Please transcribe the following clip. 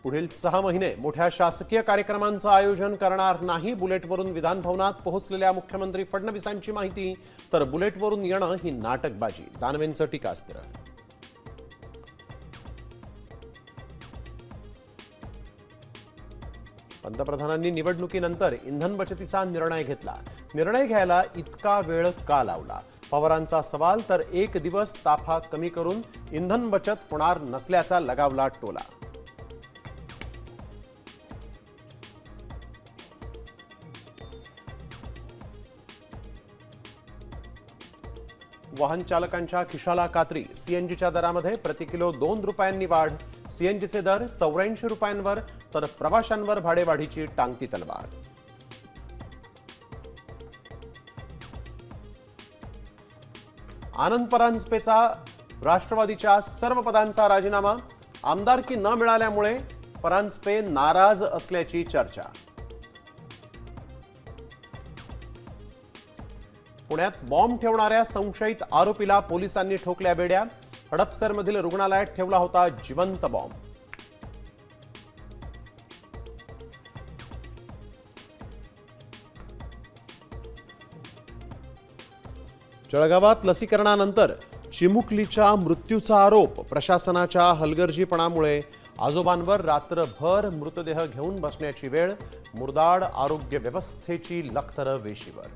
पुढील 6 महिने मोठ्या शासकीय कार्यक्रमांचं आयोजन करणार नाही। बुलेटवरून विधान भवनात पोहोचलेल्या मुख्यमंत्री फडणवीसांची माहिती। तर बुलेटवरून येणं ही नाटकबाजी, दानवेंचं टीकास्त्र। पंतप्रधानांनी निवडणुकीनंतर इंधन बचतीचा निर्णय घेतला। निर्णय घ्यायला इतका वेळ का लावला? पवारांचा सवाल। तर 1 दिवस ताफा कमी करून इंधन बचत होणार नसल्याचा लगावला टोला। वाहन चालकांच्या खिशाला कात्री। सीएनजीच्या दरामध्ये प्रति किलो 2 रुपयांनी वाढ। सीएनजीचे दर 84 रुपयांवर, तर प्रवाशांवर भाडेवाढीची टांगती तलवार। आनंद परांजपेचा राष्ट्रवादीच्या सर्व पदांचा राजीनामा। आमदारकी न मिळाल्यामुळे परांजपे नाराज असल्याची चर्चा। पुण्यात बॉम्ब ठेवणाऱ्या संशयित आरोपीला पोलिसांनी ठोकल्या बेड्या। हडपसरमधील रुग्णालयात ठेवला होता जिवंत बॉम्ब। जळगावात लसीकरणानंतर चिमुकलीच्या मृत्यूचा आरोप। प्रशासनाच्या हलगर्जीपणामुळे आजोबांवर रात्रभर मृतदेह घेऊन बसण्याची वेळ। मुरदाड आरोग्य व्यवस्थेची लखतर वेशीवर।